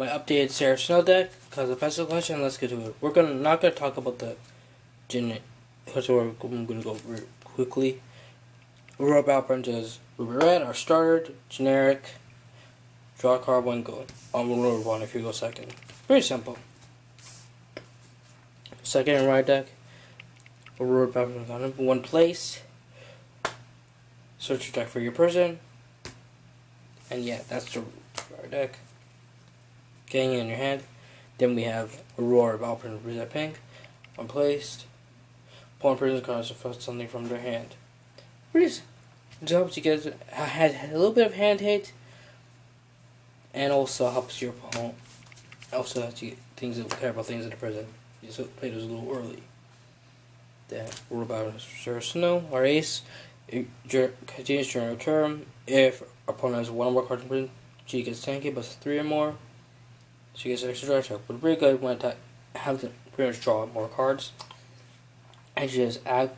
my updated Seraph Snow deck because of pencil collection. Let's get to it. We're not gonna talk about the generic, because I'm gonna go very quickly. Aurora Battle Princess Ruby Red, our starter, generic. Draw a card, one go. Aurora one if you go second. Very simple. Second and right deck. Aurora Battle Princess one place. Search your deck for your person. And yeah, that's the right deck. Getting in your hand. Then we have Aurora Battle Princess pink. Unplaced. Pawn person cards to first something from their hand. Really helps you guys had a little bit of hand hate. And also helps your opponent. Also helps you things that care about things in the prison. You just play those a little early. Then Aurora Battle Princess Snow, our ace. It continues during her turn. If opponent has one or more cards in prison, she gets 10k, but 3 or more, she gets an extra draw check. But really good when attack, have to pretty much draw more cards. And she has add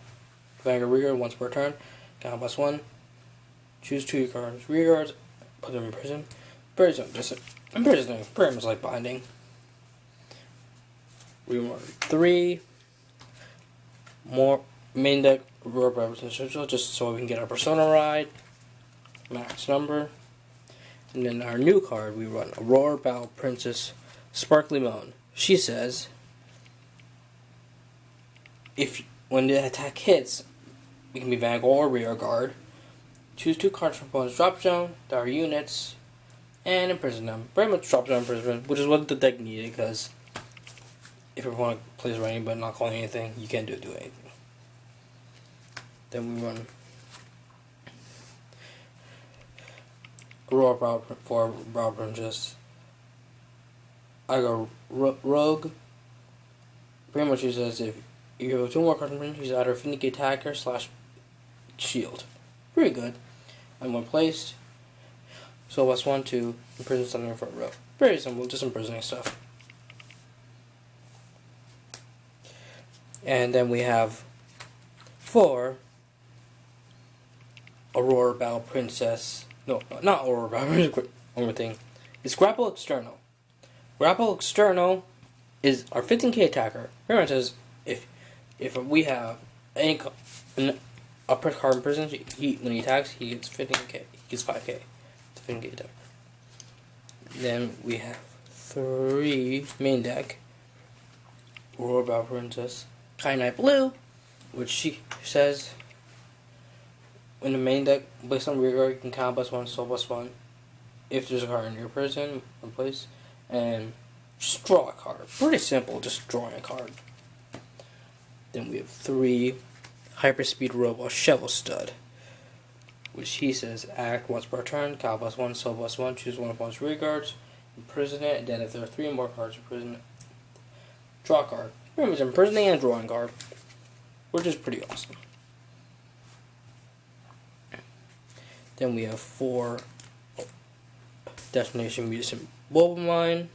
Vanguard Rear once per turn. Count +1. Choose 2 of your cards. Rear guards, put them in prison. Prison, just imprisoning, pretty much like binding. We want 3 more main deck Aurora Battle Princess, just so we can get our persona ride. Max number. And then our new card, we run Aurora Battle Princess Sparkly Moan. She says, when the attack hits, it can be Vanguard or Rear Guard. Choose 2 cards from opponent's drop zone, that are units, and imprison them. Pretty much drop zone imprisonment, which is what the deck needed, because if your opponent plays running but not calling anything, you can't do anything. Then we run Aurora Battle Princess. I go Rogue. Pretty much she says if you have 2 more cards in prison, she's either Finicky Attacker / Shield. Pretty good. And when placed, so +1 to imprison something in front row. Very simple, just imprisoning stuff. And then we have 4 Aurora Battle Princess. No, not Aurora Battle Princess. One more thing. It's Grapple External. Grapple External is our 15k attacker. Pretty much says if we have any upper card in prison, when he attacks, he gets 15k. He gets 5k. It's a 15k attacker. Then we have 3 main deck. Aurora Battle Princess Kyanite Blue, which she says in the main deck, based on rear guard, you can count +1, so +1. If there's a card in your prison, in place, and just draw a card. Pretty simple, just drawing a card. Then we have 3 Hyperspeed Robot Shovel Stud, which he says act once per turn, count +1, so +1, choose one opponent's rear guards, imprison it, and then if there are 3 more cards imprison it, draw a card. Pretty much imprisoning and drawing card, which is pretty awesome. Then we have 4 Destination Mutant Bulb Mine.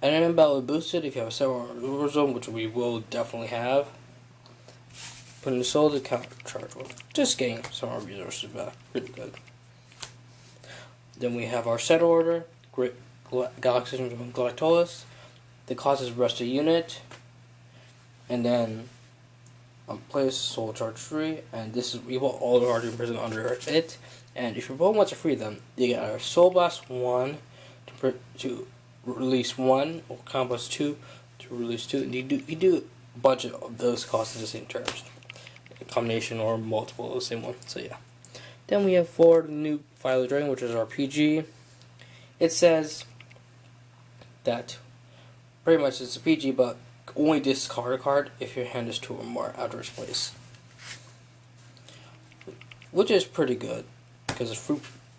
And then battle boosted if you have a 7 zone, which we will definitely have. Putting the soul to counter charge with. Just getting some of our resources back. Pretty good. Then we have our set order, Galaxy from Galactolus. The cost is rest a unit. And then place Soul Charge 3, and this is we put all the cards in prison under it. And if your opponent wants to free them, you get our Soul Blast 1 to release 1, or Combo 2 to release 2. And you do a bunch of those costs in the same terms, a combination or multiple of the same one. So yeah. Then we have 4 new Violet Dragon, which is our PG. It says that pretty much it's a PG, but only discard a card if your hand is 2 or more after its place, which is pretty good because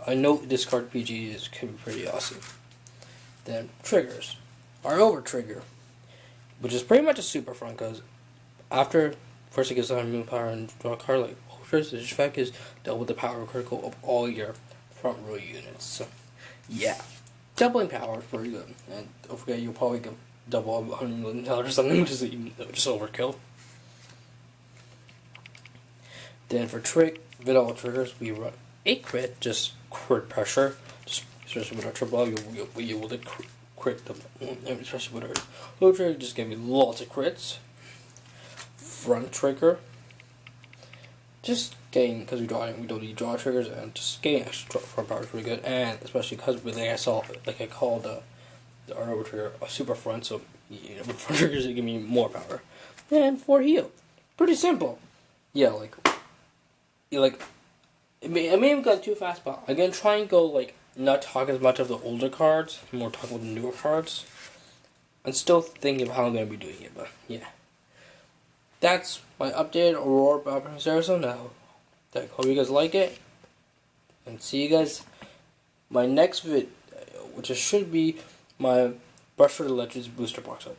I know discard PG can be pretty awesome. Then triggers, our over trigger, which is pretty much a super front because after first it gives 100 moon power and draw a card like Ultras, the effect is double the power critical of all your front row units. So yeah, doubling power is pretty good, and don't forget you'll probably get double $100 million or something, which is just overkill. Then for vanilla triggers, we run 8 crit, just crit pressure, just especially with our triple L, you'll be able to crit them. Especially with our low trigger, just give you lots of crits. Front trigger, just getting, because we don't need draw triggers, and just getting extra front power is pretty good. And especially because I called the Aurora trigger a super front, so with front triggers it give me more power. And for heal, pretty simple. Yeah, I may have gone too fast, but I'm gonna try and go not talk as much of the older cards, more talk about the newer cards. I'm still thinking of how I'm gonna be doing it, but yeah. That's my updated Aurora Battle Princess now. I hope you guys like it, and see you guys my next video, which should be my Brush for the Legends booster box up.